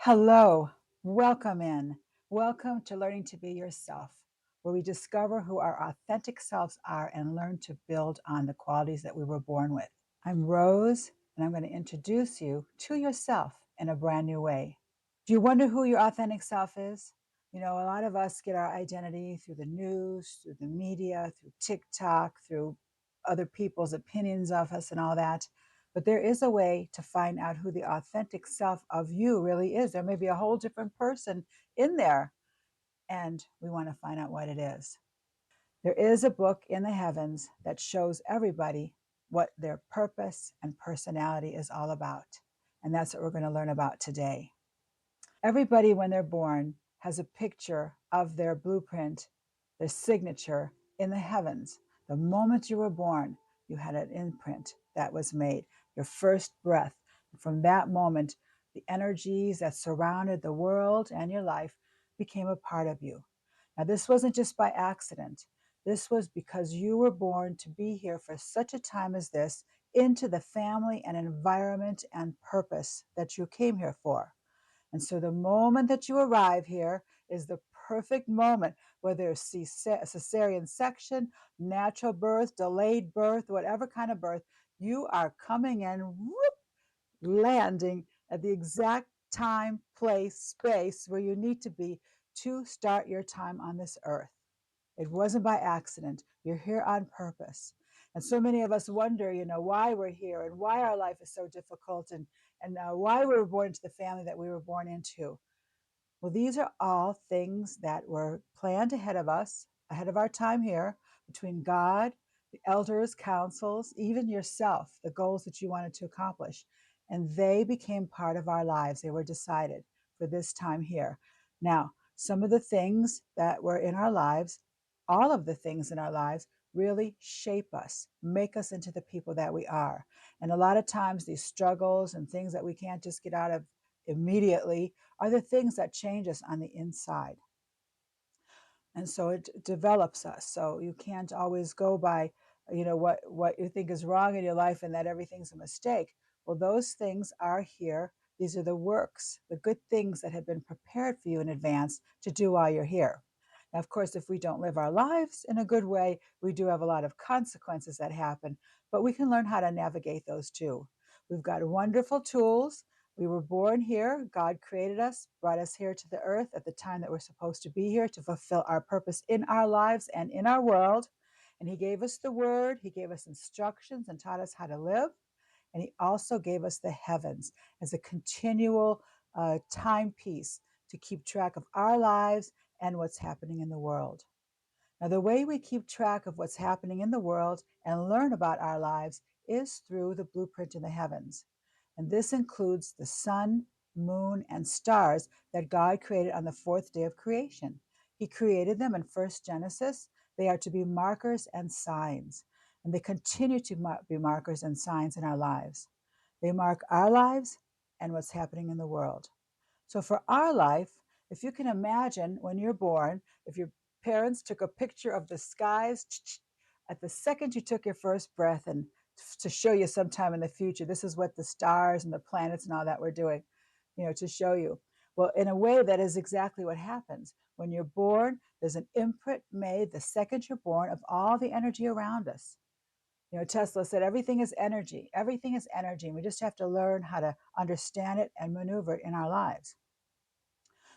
Hello, welcome in. Welcome to Learning to Be Yourself, where we discover who our authentic selves are and learn to build on the qualities that we were born with. I'm Rose, and I'm going to introduce you to yourself in a brand new way. Do you wonder who your authentic self is? You know, a lot of us get our identity through the news, through the media, through TikTok, through other people's opinions of us and all that. But there is a way to find out who the authentic self of you really is. There may be a whole different person in there, and we want to find out what it is. There is a book in the heavens that shows everybody what their purpose and personality is all about. And that's what we're going to learn about today. Everybody, when they're born, has a picture of their blueprint, their signature in the heavens. The moment you were born, you had an imprint that was made, your first breath. From that moment, the energies that surrounded the world and your life became a part of you. Now, this wasn't just by accident. This was because you were born to be here for such a time as this, into the family and environment and purpose that you came here for. And so the moment that you arrive here is the perfect moment, whether it's cesarean section, natural birth, delayed birth, whatever kind of birth, you are coming in, whoop, landing at the exact time, place, space where you need to be to start your time on this earth. It wasn't by accident. You're here on purpose. And so many of us wonder, why we're here and why our life is so difficult and why we were born into the family that we were born into. Well, these are all things that were planned ahead of us, ahead of our time here, between God, the elders, councils, even yourself, the goals that you wanted to accomplish. And they became part of our lives. They were decided for this time here. Now, some of the things that were in our lives, all of the things in our lives, really shape us, make us into the people that we are. And a lot of times, these struggles and things that we can't just get out of immediately are the things that change us on the inside. And so it develops us. So you can't always go by, what you think is wrong in your life and that everything's a mistake. Well, those things are here. These are the works, the good things that have been prepared for you in advance to do while you're here. Now, of course, if we don't live our lives in a good way, we do have a lot of consequences that happen, but we can learn how to navigate those too. We've got wonderful tools. We were born here. God created us, brought us here to the earth at the time that we're supposed to be here to fulfill our purpose in our lives and in our world. And He gave us the word, He gave us instructions and taught us how to live. And He also gave us the heavens as a continual timepiece to keep track of our lives and what's happening in the world. Now, the way we keep track of what's happening in the world and learn about our lives is through the blueprint in the heavens. And this includes the sun, moon, and stars that God created on the fourth day of creation. He created them in first Genesis. They are to be markers and signs, and they continue to be markers and signs in our lives. They mark our lives and what's happening in the world. So for our life, if you can imagine when you're born, if your parents took a picture of the skies at the second you took your first breath and to show you sometime in the future, this is what the stars and the planets and all that were doing, to show you. Well, in a way, that is exactly what happens. When you're born, there's an imprint made the second you're born of all the energy around us. Tesla said everything is energy. Everything is energy. And we just have to learn how to understand it and maneuver it in our lives.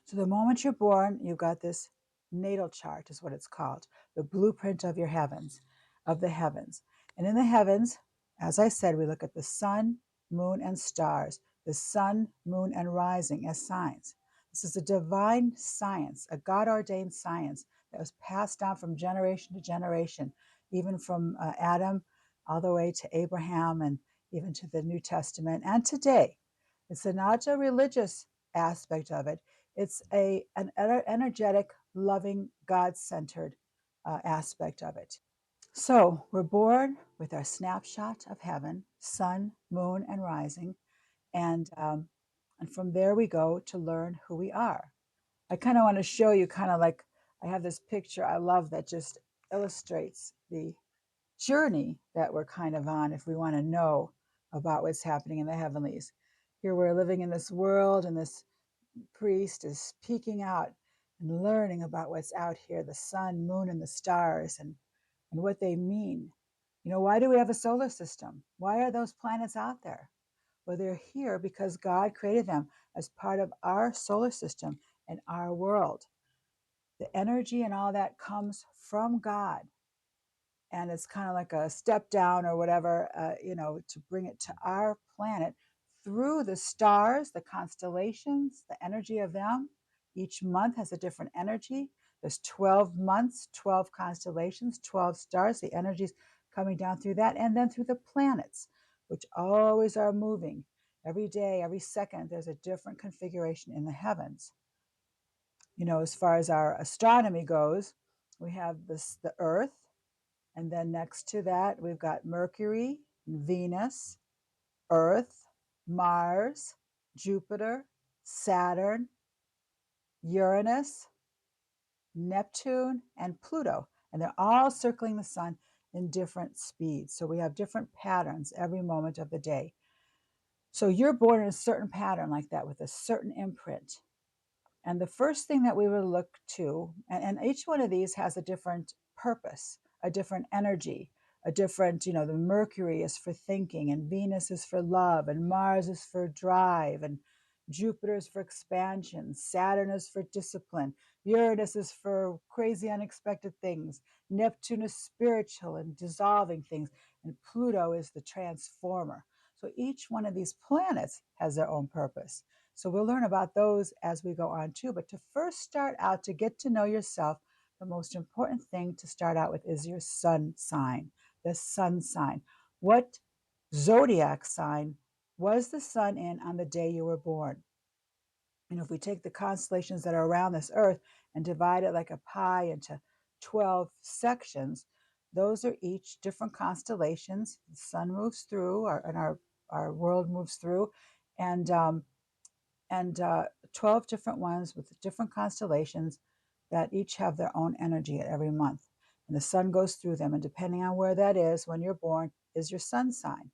So the moment you're born, you've got this natal chart, is what it's called, the blueprint of your heavens, of the heavens. And in the heavens, as I said, we look at the sun, moon, and stars, the sun, moon, and rising as signs. This is a divine science, a God-ordained science that was passed down from generation to generation, even from Adam all the way to Abraham and even to the New Testament and today. It's not a religious aspect of it. It's an energetic, loving, God-centered aspect of it. So we're born with our snapshot of heaven, sun, moon, and rising, and from there we go to learn who we are. I kind of want to show you, kind of like I have this picture I love that just illustrates the journey that we're kind of on if we want to know about what's happening in the heavenlies. Here we're living in this world and this priest is peeking out and learning about what's out here, the sun, moon, and the stars, and what they mean. Why do we have a solar system? Why are those planets out there? Well, they're here because God created them as part of our solar system and our world. The energy and all that comes from God. And it's kind of like a step down or whatever, to bring it to our planet through the stars, the constellations, the energy of them. Each month has a different energy. There's 12 months, 12 constellations, 12 stars. The energy's coming down through that, and then through the planets, which always are moving. Every day, every second, there's a different configuration in the heavens. As far as our astronomy goes, we have the Earth, and then next to that, we've got Mercury, Venus, Earth, Mars, Jupiter, Saturn, Uranus, Neptune, and Pluto. And they're all circling the sun in different speeds. So we have different patterns every moment of the day. So you're born in a certain pattern like that with a certain imprint. And the first thing that we would look to, and each one of these has a different purpose, a different energy, a different, the Mercury is for thinking, and Venus is for love, and Mars is for drive, and Jupiter is for expansion, Saturn is for discipline, Uranus is for crazy, unexpected things, Neptune is spiritual and dissolving things, and Pluto is the transformer. So each one of these planets has their own purpose. So we'll learn about those as we go on too. But to first start out, to get to know yourself, the most important thing to start out with is your sun sign, the sun sign. What zodiac sign was the sun in on the day you were born? If we take the constellations that are around this earth and divide it like a pie into 12 sections, those are each different constellations. The sun moves through, and our world moves through, and 12 different ones with different constellations that each have their own energy at every month. And the sun goes through them. And depending on where that is when you're born, is your sun sign.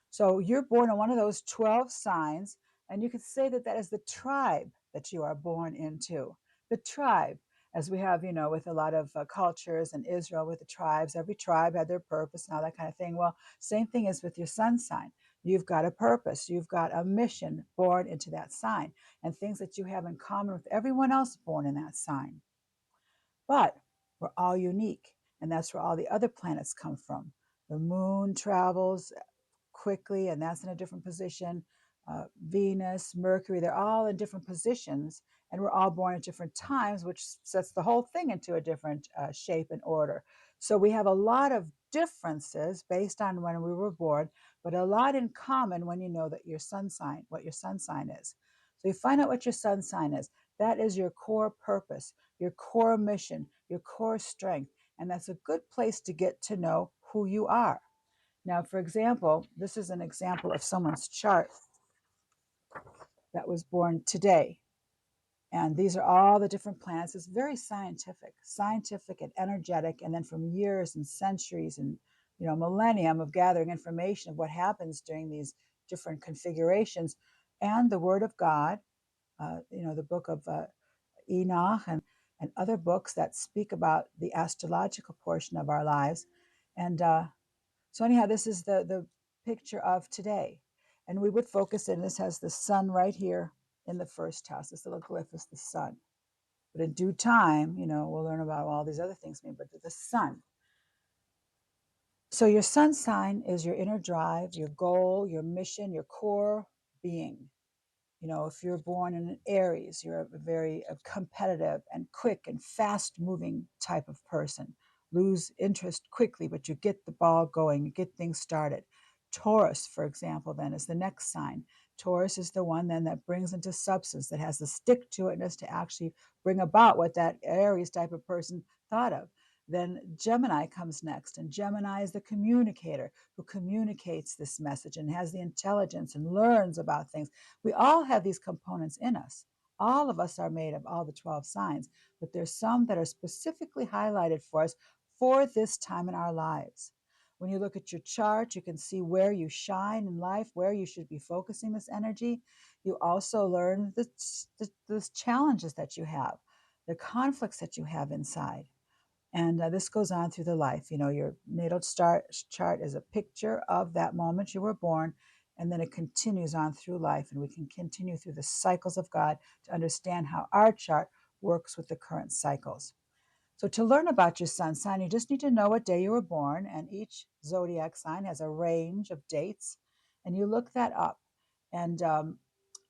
So you're born in one of those 12 signs, and you could say that that is the tribe that you are born into. The tribe, as we have, with a lot of cultures in Israel with the tribes, every tribe had their purpose and all that kind of thing. Well, same thing is with your sun sign. You've got a purpose, you've got a mission born into that sign, and things that you have in common with everyone else born in that sign. But we're all unique, and that's where all the other planets come from. The moon travels quickly, and that's in a different position. Venus, Mercury, they're all in different positions, and we're all born at different times, which sets the whole thing into a different shape and order. So we have a lot of differences based on when we were born, but a lot in common when you know that your sun sign, what your sun sign is. So you find out what your sun sign is. That is your core purpose, your core mission, your core strength, and that's a good place to get to know who you are. Now, for example, this is an example of someone's chart that was born today. And these are all the different planets. It's very scientific and energetic. And then from years and centuries and, millennium of gathering information of what happens during these different configurations, and the Word of God, the book of Enoch and other books that speak about the astrological portion of our lives. And so anyhow, this is the picture of today. And we would focus in, this has the sun right here in the first house. This little glyph is the sun. But in due time, we'll learn about all these other things, but the sun. So your sun sign is your inner drive, your goal, your mission, your core being. If you're born in an Aries, you're a very competitive and quick and fast moving type of person. Lose interest quickly, but you get the ball going, you get things started. Taurus, for example, then is the next sign. Taurus is the one then that brings into substance, that has the stick to itness to actually bring about what that Aries type of person thought of. Then Gemini comes next, and Gemini is the communicator who communicates this message and has the intelligence and learns about things. We all have these components in us. All of us are made of all the 12 signs, but there's some that are specifically highlighted for us for this time in our lives. When you look at your chart, you can see where you shine in life, where you should be focusing this energy. You also learn the challenges that you have, the conflicts that you have inside. And this goes on through the life. Your natal chart is a picture of that moment you were born, and then it continues on through life. And we can continue through the cycles of God to understand how our chart works with the current cycles. So to learn about your sun sign, you just need to know what day you were born, and each zodiac sign has a range of dates, and you look that up. And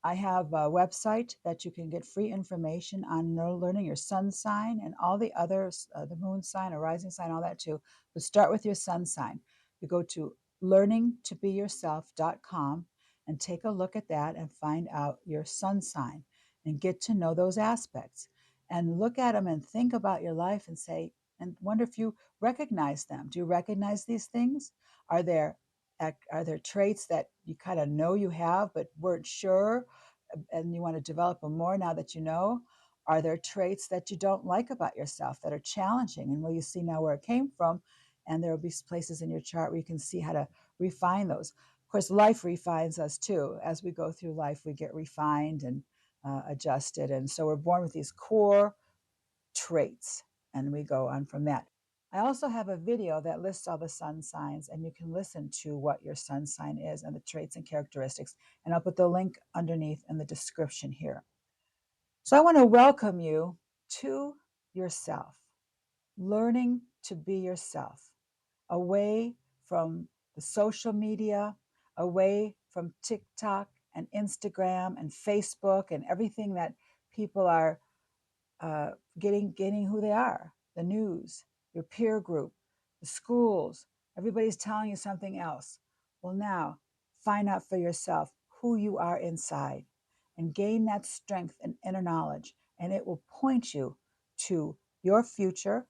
I have a website that you can get free information on learning your sun sign and all the others, the moon sign, a rising sign, all that too. But start with your sun sign. You go to learningtobeyourself.com and take a look at that and find out your sun sign and get to know those aspects and look at them and think about your life and say, and wonder if you recognize them. Do you recognize these things? Are there are there traits that you kind of know you have but weren't sure, and you want to develop them more now that you know? Are there traits that you don't like about yourself that are challenging? And will you see now where it came from? And there will be places in your chart where you can see how to refine those. Of course, life refines us too. As we go through life, we get refined and adjusted. And so we're born with these core traits, and we go on from that. I also have a video that lists all the sun signs, and you can listen to what your sun sign is and the traits and characteristics. And I'll put the link underneath in the description here. So I want to welcome you to yourself, learning to be yourself, away from the social media, away from TikTok and Instagram and Facebook and everything that people are uh, getting who they are, the news, your peer group, the schools. Everybody's telling you something else. Well, now find out for yourself who you are inside and gain that strength and inner knowledge, and it will point you to your future,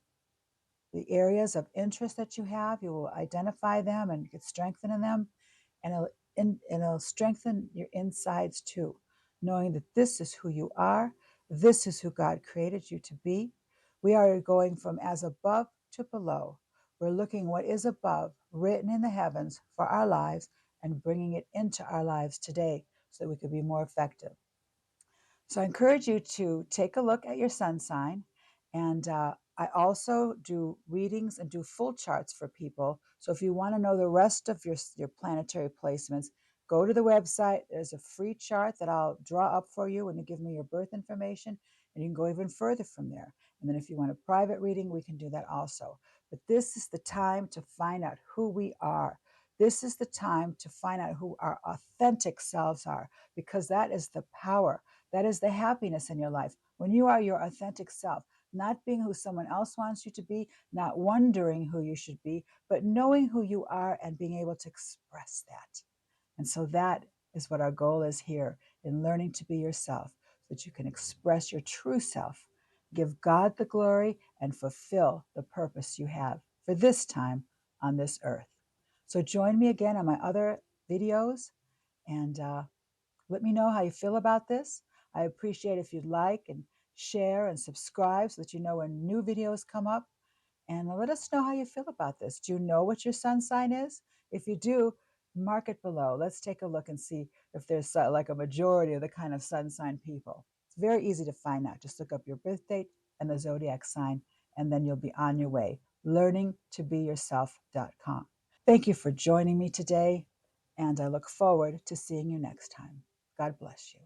the areas of interest that you have. You will identify them and get strengthened in them, and it'll strengthen your insides too, knowing that this is who you are, this is who God created you to be. We are going from as above to below. We're looking what is above, written in the heavens for our lives, and bringing it into our lives today so that we could be more effective. So I encourage you to take a look at your sun sign. And I also do readings and do full charts for people. So if you want to know the rest of your planetary placements, go to the website. There's a free chart that I'll draw up for you when you give me your birth information. And you can go even further from there. And then if you want a private reading, we can do that also. But this is the time to find out who we are. This is the time to find out who our authentic selves are, because that is the power. That is the happiness in your life. When you are your authentic self, not being who someone else wants you to be, not wondering who you should be, but knowing who you are and being able to express that. And so that is what our goal is here in learning to be yourself, so that you can express your true self, give God the glory, and fulfill the purpose you have for this time on this earth. So join me again on my other videos, and let me know how you feel about this. I appreciate if you'd like and share and subscribe so that you know when new videos come up. And let us know how you feel about this. Do you know what your sun sign is? If you do, mark it below. Let's take a look and see if there's like a majority of the kind of sun sign people. It's very easy to find out. Just look up your birth date and the zodiac sign, and then you'll be on your way. Learningtobeyourself.com. Thank you for joining me today, and I look forward to seeing you next time. God bless you.